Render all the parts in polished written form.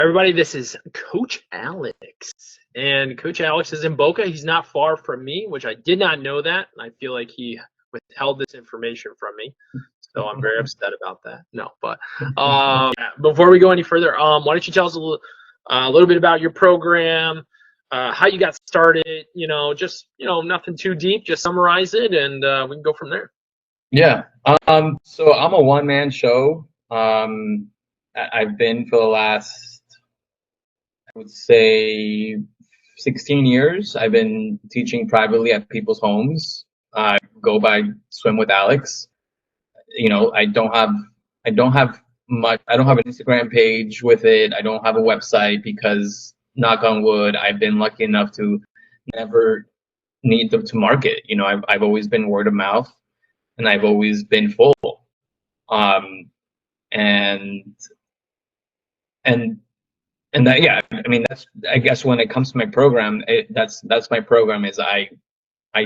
Everybody, this is Coach Alex, and Coach Alex is in BOCA. He's not far from me, which I did not know that, and I feel like he withheld this information from me, so I'm very upset about that. No, but before we go any further, why don't you tell us a little bit about your program, how you got started? Just nothing too deep. Just summarize it, and we can go from there. Yeah. So I'm a one-man show. I've been for the last, I would say, 16 years. I've been teaching privately at people's homes. I go by Swim with Alex. I don't have much. I don't have an Instagram page with it. I don't have a website because, knock on wood, I've been lucky enough to never need to market. I've always been word of mouth, and I've always been full. And that, yeah, I mean, that's, I guess when it comes to my program, that's my program is I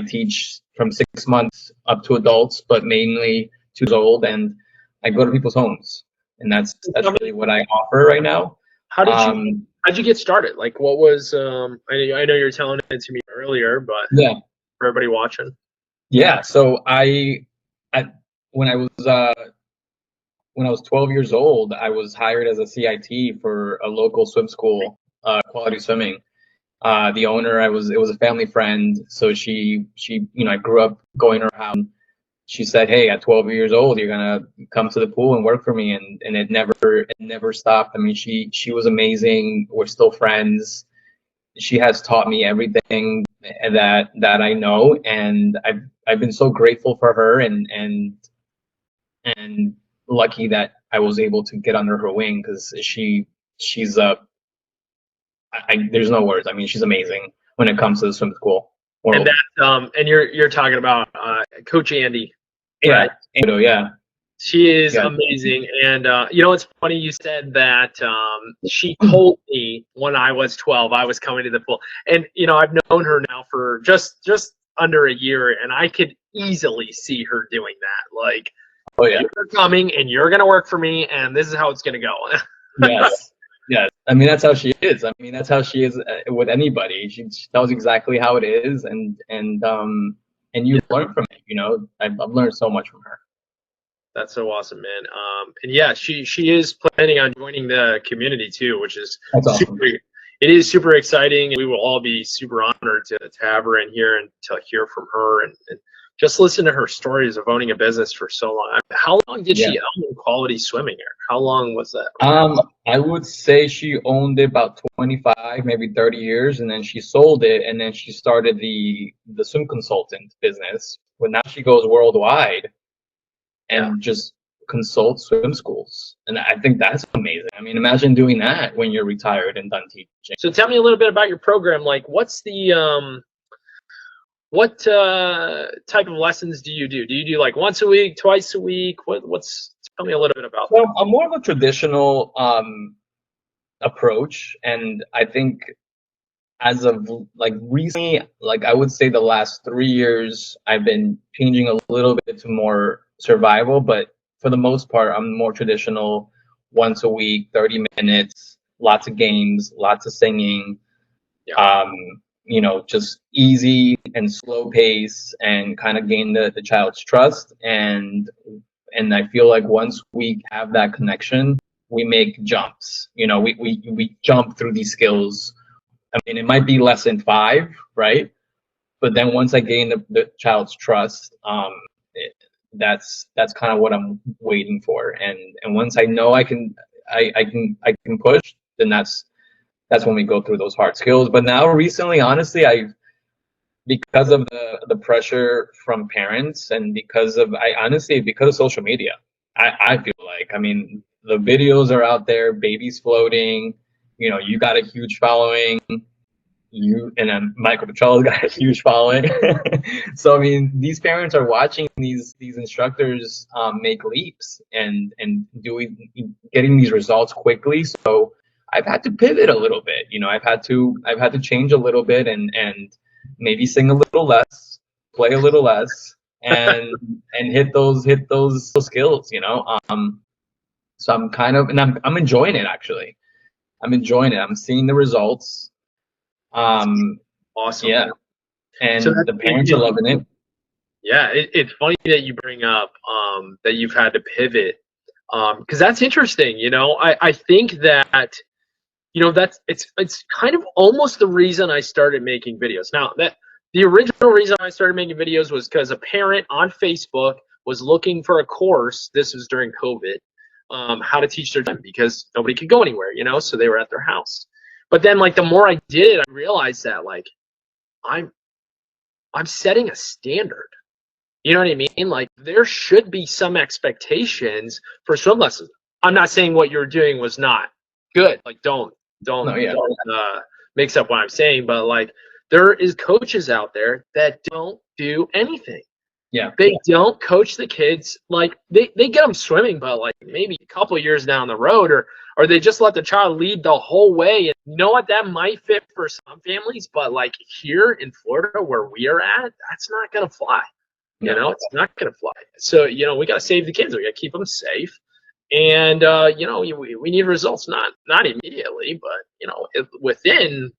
teach from 6 months up to adults, but mainly 2 years old, and I go to people's homes, and that's really what I offer right now. How'd you get started? Like, what was I know you were telling it to me earlier, but yeah, for everybody watching. Yeah, so when I was 12 years old, I was hired as a CIT for a local swim school, Quality Swimming. The owner, it was a family friend, so she I grew up going to her house. She said, "Hey, at 12 years old, you're gonna come to the pool and work for me," and it never stopped. I mean, she was amazing. We're still friends. She has taught me everything that I know, and I've been so grateful for her and lucky that I was able to get under her wing, because she's there's no words. I mean, she's amazing when it comes to the swim school world. And you're talking about Coach Andy. Right? Yeah. She is amazing, and it's funny you said that. She told me when I was 12 I was coming to the pool, and I've known her now for just under a year, and I could easily see her doing that. Like, oh yeah, you're coming and you're gonna work for me, and this is how it's gonna go. Yes. Yeah, I mean, that's how she is. I mean, that's how she is with anybody. She tells exactly how it is, and you learn from it. I've learned so much from her. That's so awesome, man. And yeah, she is planning on joining the community too, which is awesome. It is super exciting. We will all be super honored to have her in here and to hear from her and just listen to her stories of owning a business for so long. How long did she own Quality Swimming? How long was that? I would say she owned it about 25, maybe 30 years, and then she sold it, and then she started the swim consultant business. But now she goes worldwide and just consult swim schools, and I think that's amazing. I mean, imagine doing that when you're retired and done teaching. So tell me a little bit about your program. Like, what's the what type of lessons do you do? Do you do like once a week, twice a week? Tell me a little bit about that. I'm more of a traditional approach, and I think as of like recently, like I would say the last 3 years, I've been changing a little bit to more survival, but for the most part, I'm more traditional, once a week, 30 minutes, lots of games, lots of singing, just easy and slow pace, and kind of gain the child's trust. And I feel like once we have that connection, we make jumps. We jump through these skills. I mean, it might be lesson 5, right? But then once I gain the child's trust, that's kind of what I'm waiting for. And once I know I can push, then that's when we go through those hard skills. But now recently, honestly, because of the pressure from parents, and because of social media, I feel like, I mean, the videos are out there, babies floating, you got a huge following, and Michael Petrello's got a huge following. So I mean, these parents are watching these instructors make leaps and getting these results quickly. So I've had to pivot a little bit. I've had to change a little bit and maybe sing a little less, play a little less, and hit those skills. So I'm kind of, and I'm enjoying it, actually. I'm enjoying it. I'm seeing the results. Awesome. Yeah, So and the parents are loving it. yeah, it's funny that you bring up that you've had to pivot, because that's interesting. I think that that's it's kind of almost the reason I started making videos. Now, that the original reason I started making videos was because a parent on Facebook was looking for a course. This was during COVID, how to teach their time because nobody could go anywhere, so they were at their house. But then, like, the more I did it, I realized that, like, I'm I'm setting a standard. You know what I mean? Like, there should be some expectations for swim lessons. I'm not saying what you're doing was not good. Like, don't No, yeah, mix up what I'm saying. But, like, there is coaches out there that don't do anything. yeah, They don't coach the kids. Like, they get them swimming, but, like, maybe a couple of years down the road, or they just let the child lead the whole way. And you know what? That might fit for some families, but, like, here in Florida where we are at, that's not gonna fly. no, It's not going to fly. So, we got to save the kids. We got to keep them safe. And, we need results, not immediately, but, within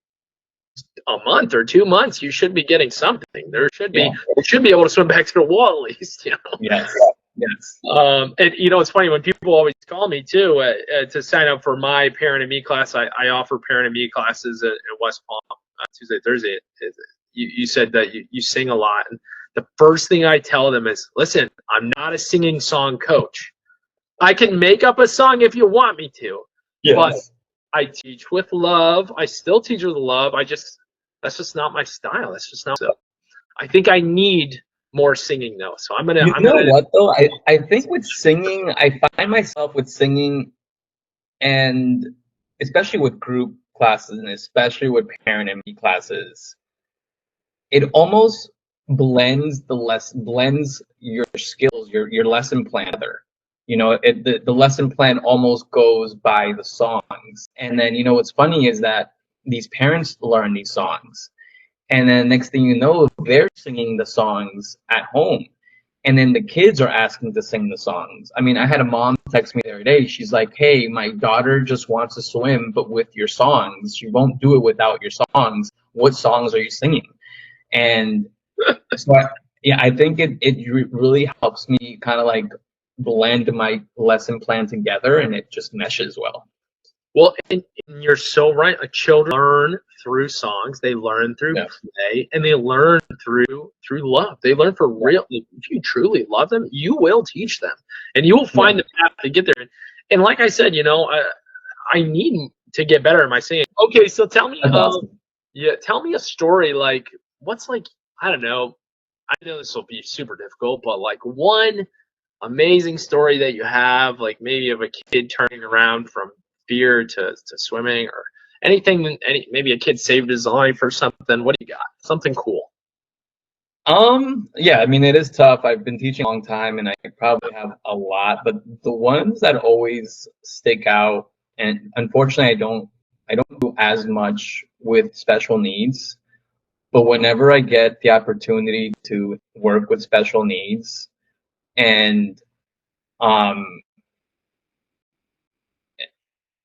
a month or 2 months, you should be getting something. You should be able to swim back to the wall at least. yes, yes. And, it's funny when people always call me too to sign up for my Parent and Me class. I offer Parent and Me classes at West Palm Tuesday, Thursday. You said that you sing a lot. And the first thing I tell them is, listen, I'm not a singing song coach. I can make up a song if you want me to, but I teach with love. I still teach with love. That's just not my style. That's just not. So I think I need more singing though. So I'm gonna. What though? I think with singing, I find myself with singing, and especially with group classes, and especially with parent and me classes, it almost blends your skills, your lesson plan together. The lesson plan almost goes by the songs. And then, what's funny is that these parents learn these songs. And then next thing you know, they're singing the songs at home. And then the kids are asking to sing the songs. I mean, I had a mom text me the other day. She's like, hey, my daughter just wants to swim, but with your songs. She won't do it without your songs. What songs are you singing? And so, I think it really helps me kind of like blend my lesson plan together, and it just meshes well. Well, and you're so right. Children learn through songs. They learn through play, and they learn through love. They learn for real. If you truly love them, you will teach them, and you will find the path to get there. And like I said, I need to get better at my singing. Okay, so tell me, tell me a story. Like, what's, like, I don't know. I know this will be super difficult, but, like, one amazing story that you have, like maybe of a kid turning around from fear to swimming, or anything. Maybe a kid saved his life or something. What do you got? Something cool. Yeah, I mean, it is tough. I've been teaching a long time, and I probably have a lot, but the ones that always stick out, and unfortunately, I don't do as much with special needs, but whenever I get the opportunity to work with special needs, and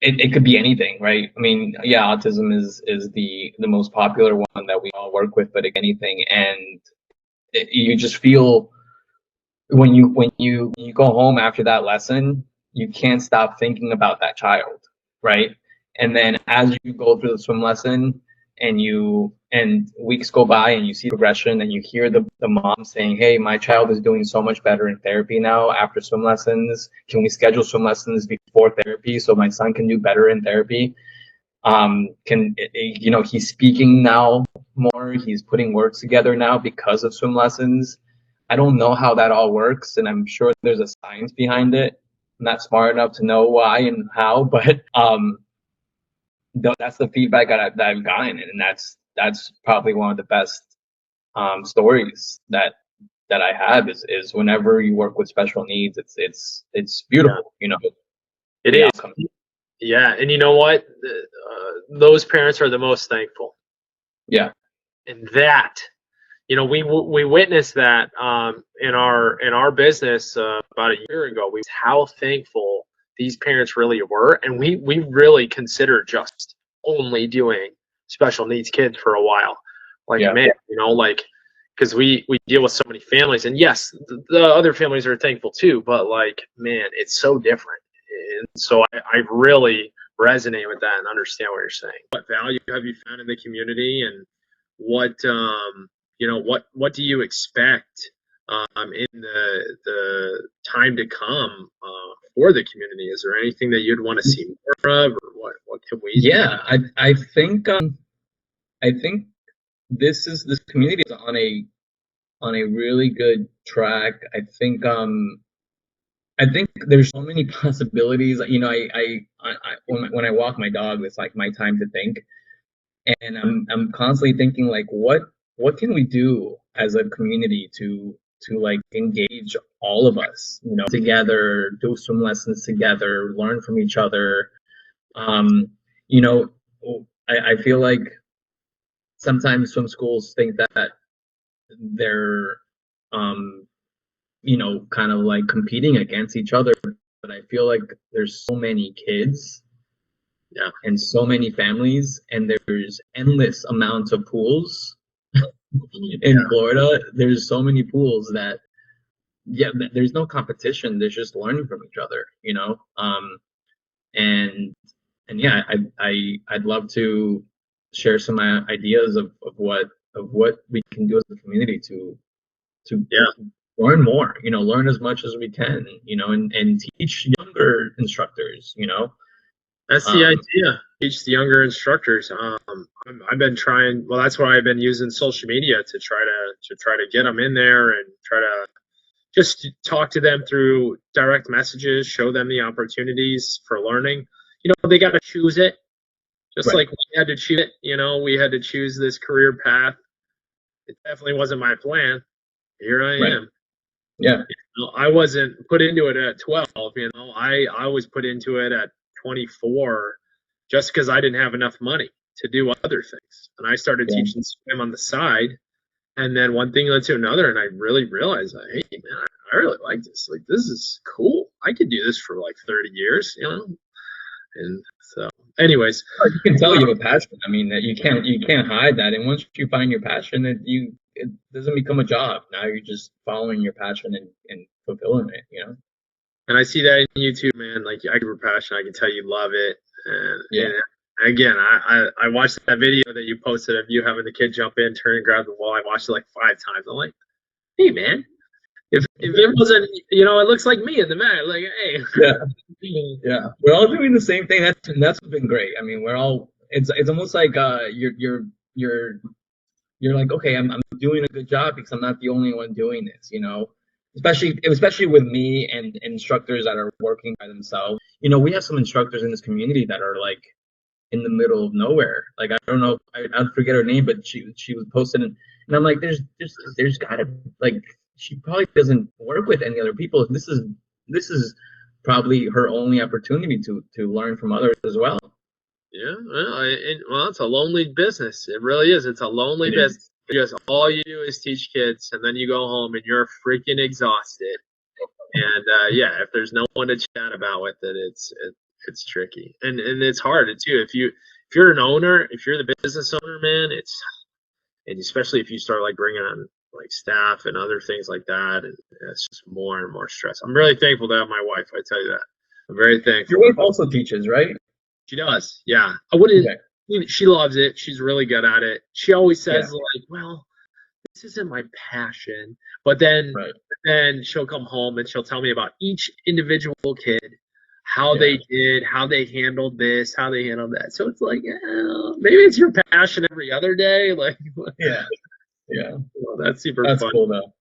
it could be anything, right? I mean, yeah, autism is the most popular one that we all work with, but anything, and you just feel when you go home after that lesson, you can't stop thinking about that child, right? And then as you go through the swim lesson, and weeks go by, and you see progression, and you hear the mom saying, hey, my child is doing so much better in therapy now after swim lessons. Can we schedule swim lessons before therapy so my son can do better in therapy? He's speaking now more. He's putting words together now because of swim lessons. I don't know how that all works, and I'm sure there's a science behind it. I'm not smart enough to know why and how, but that's the feedback that I've gotten, and that's probably one of the best stories that I have is whenever you work with special needs, it's beautiful, It is. Outcome. Yeah, and you know what? Those parents are the most thankful. Yeah. And that, we witnessed that in our business about a year ago. How thankful these parents really were, and we really considered just only doing special needs kids for a while. Like, Yeah. man, you know, like, because we deal with so many families, and yes, the other families are thankful too, but like, man, it's so different. And so I really resonate with that and understand what you're saying. What value have you found in the community, and what you know, what do you expect in the time to come for the community? Is there anything that you'd want to see more of, or what can we do? Yeah, I think this community is on a really good track. I think there's so many possibilities. You know, when I walk my dog, it's like my time to think, and I'm constantly thinking like, what can we do as a community to like engage all of us, you know, together, do some lessons together, learn from each other. You know, I feel like sometimes some schools think that they're you know, kind of like competing against each other, but I feel like there's so many kids, Yeah, and so many families, and there's endless amounts of pools in Florida. There's so many pools that, yeah, there's no competition. There's just learning from each other, you know. And yeah, I'd love to share some ideas of what we can do as a community to yeah. learn more, you know, learn as much as we can, you know, and teach younger instructors, you know. That's the idea. Teach the younger instructors. I've been trying. Well, that's why I've been using social media to try to get them in there and try to just talk to them through direct messages, show them the opportunities for learning. You know, they got to choose it, just Right. like we had to choose it. You know, we had to choose this career path. It definitely wasn't my plan. Here I Right. am. Yeah. You know, I wasn't put into it at 12. You know, I was put into it at 24, just because I didn't have enough money to do other things, and I started Yeah. teaching swim on the side. And then one thing led to another, and I really realized, that, hey, man, I really like this. Like, this is cool. I could do this for like 30 years, you know? And so, anyways, You can tell you have a passion. I mean, that you can't hide that. And once you find your passion, it doesn't become a job. Now you're just following your passion and fulfilling it, you know? and I see that in you too, man. Like, I your passion. I can tell you love it. Yeah. And again, I watched that video that you posted of you having the kid jump in, turn and grab the wall. I watched it like 5 times. I'm like, hey, man, if it wasn't, you know, it looks like me in the mat. Like, hey. Yeah. Yeah. We're all doing the same thing. That's been great. I mean, it's almost like you're like, okay, I'm doing a good job because I'm not the only one doing this, you know. Especially with me and instructors that are working by themselves. You know, we have some instructors in this community that are like in the middle of nowhere. Like, I don't know, I forget her name, but she was posted, and I'm like, there's gotta, like, she probably doesn't work with any other people. This is probably her only opportunity to learn from others as well. Yeah, well, it's a lonely business. It really is. It's a lonely business. Because all you do is teach kids, and then you go home and you're freaking exhausted. And yeah, if there's no one to chat about with it, it's tricky, and it's hard too. If you're an owner, if you're the business owner, man, and especially if you start like bringing on like staff and other things like that, and it's just more and more stress. I'm really thankful to have my wife. I tell you that. I'm very thankful. Your wife also teaches, right? She does, yeah. I wouldn't. Okay. She loves it. She's really good at it. She always says Yeah. like, "Well, this isn't my passion," but then Right. she'll come home and she'll tell me about each individual kid, how Yeah. they did, how they handled this, how they handled that. So it's like, maybe it's your passion every other day. Like, Yeah. Yeah. well, that's super That's fun. cool though.